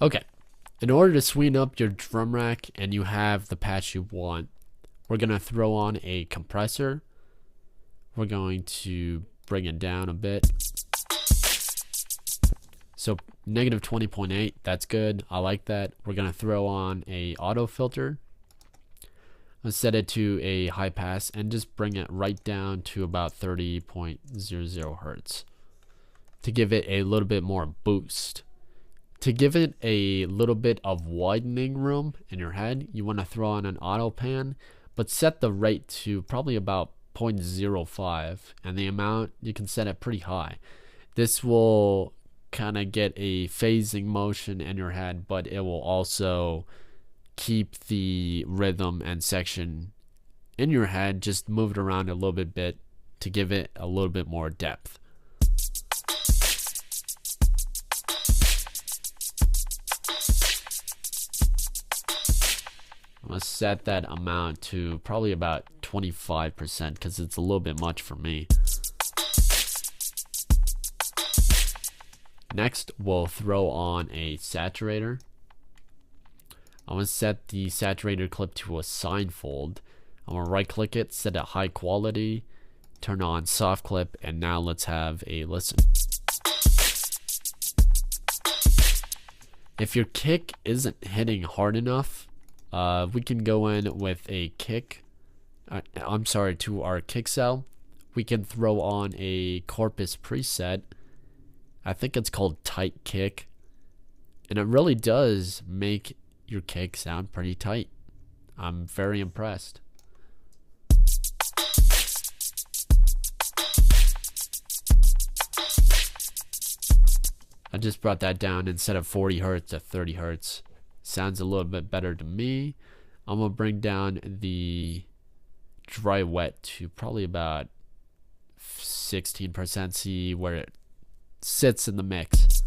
Okay, in order to sweeten up your drum rack and you have the patch you want, we're going to throw on a compressor. We're going to bring it down a bit. So negative 20.8, that's good. I like that. We're going to throw on a auto filter. I'll set it to a high pass and just bring it right down to about 30.00 hertz to give it a little bit more boost. To give it a little bit of widening room in your head, you want to throw on an auto pan, but set the rate to probably about 0.05, and the amount you can set it pretty high. This will kind of get a phasing motion in your head, but it will also keep the rhythm and section in your head just moved around a little bit to give it a little bit more depth. I'm going to set that amount to probably about 25% because it's a little bit much for me. Next, we'll throw on a saturator. I'm going to set the saturator clip to a sine fold. I'm going to right click it, set it high quality, turn on soft clip, and now let's have a listen. If your kick isn't hitting hard enough, we can go in with a kick. To our kick cell. We can throw on a Corpus preset. I think it's called tight kick. And it really does make your kick sound pretty tight. I'm very impressed. I just brought that down instead of 40 hertz to 30 hertz. Sounds a little bit better to me. I'm going to bring down the dry wet to probably about 16%, see where it sits in the mix.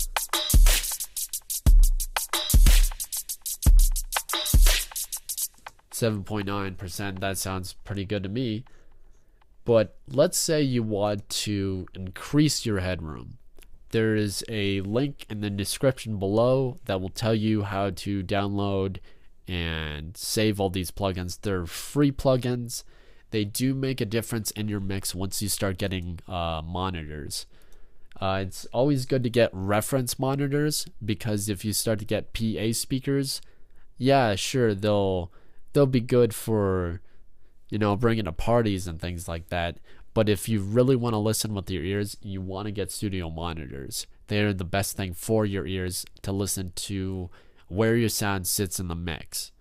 .9%, that sounds pretty good to me. But let's say you want to increase your headroom. There is a link in the description below that will tell you how to download and save all these plugins. They're free plugins. They do make a difference in your mix once you start getting monitors. It's always good to get reference monitors, because if you start to get PA speakers, yeah, sure, they'll be good for, bringing to parties and things like that. But if you really want to listen with your ears, you want to get studio monitors. They're the best thing for your ears to listen to where your sound sits in the mix.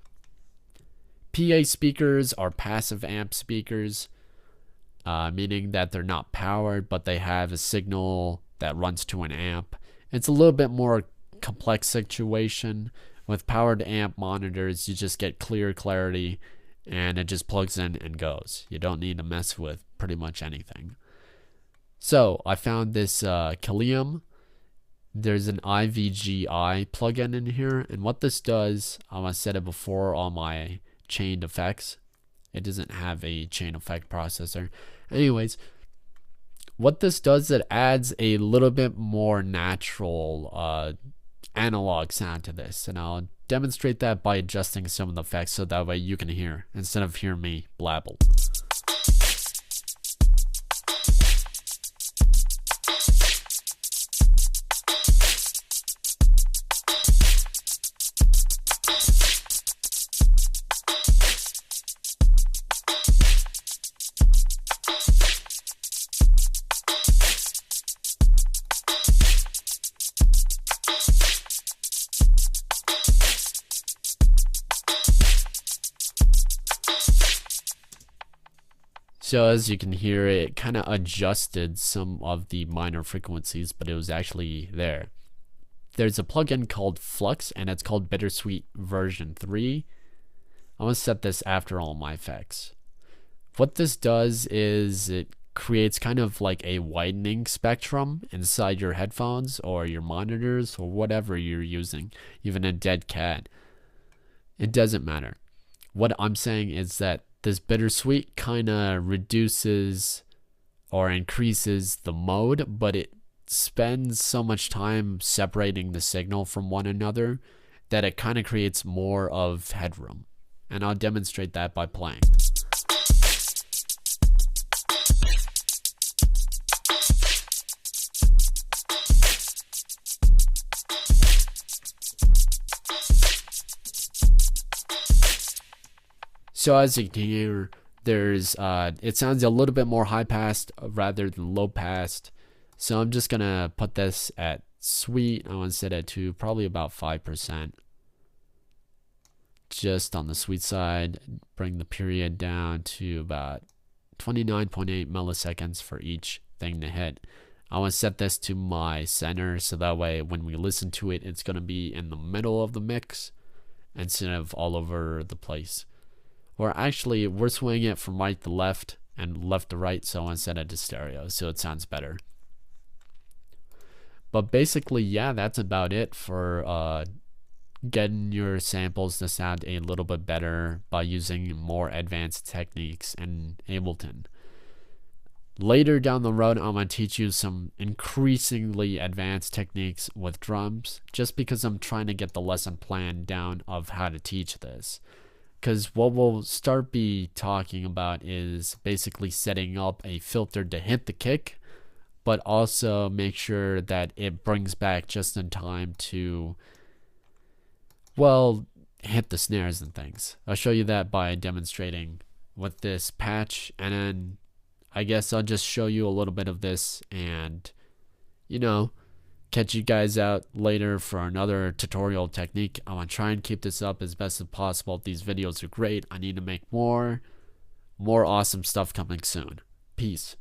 PA speakers are passive amp speakers, meaning that they're not powered, but they have a signal that runs to an amp. It's a little bit more complex situation. With powered amp monitors, you just get clear clarity, and it just plugs in and goes. You don't need to mess with pretty much anything. So I found this Kilium. There's an IVGI plugin in here, and what this does, I said it before on my chained effects. It doesn't have a chain effect processor. Anyways, what this does, it adds a little bit more natural analog sound to this, and I'll demonstrate that by adjusting some of the effects so that way you can hear instead of hearing me blabble. So as you can hear, it kind of adjusted some of the minor frequencies, but it was actually there. There's a plugin called Flux, and it's called Bittersweet version 3. I'm going to set this after all my effects. What this does is it creates kind of like a widening spectrum inside your headphones or your monitors or whatever you're using, even a dead cat. It doesn't matter. What I'm saying is that this bittersweet kind of reduces or increases the mode, but it spends so much time separating the signal from one another that it kind of creates more of headroom. And I'll demonstrate that by playing. So as you can hear, there's it sounds a little bit more high passed rather than low passed. So I'm just gonna put this at sweet. I want to set it to probably about 5%. Just on the sweet side, bring the period down to about 29.8 milliseconds for each thing to hit. I want to set this to my center so that way when we listen to it, it's going to be in the middle of the mix instead of all over the place. Or actually, we're swinging it from right to left and left to right, so I want to set it to stereo so it sounds better. But basically, yeah, that's about it for getting your samples to sound a little bit better by using more advanced techniques in Ableton. Later down the road, I'm going to teach you some increasingly advanced techniques with drums, just because I'm trying to get the lesson plan down of how to teach this. Because what we'll start be talking about is basically setting up a filter to hit the kick, but also make sure that it brings back just in time to, well, hit the snares and things. I'll show you that by demonstrating with this patch, and then I guess I'll just show you a little bit of this and, you know, catch you guys out later for another tutorial technique. I want to try and keep this up as best as possible. These videos are great. I need to make more awesome stuff coming soon. Peace.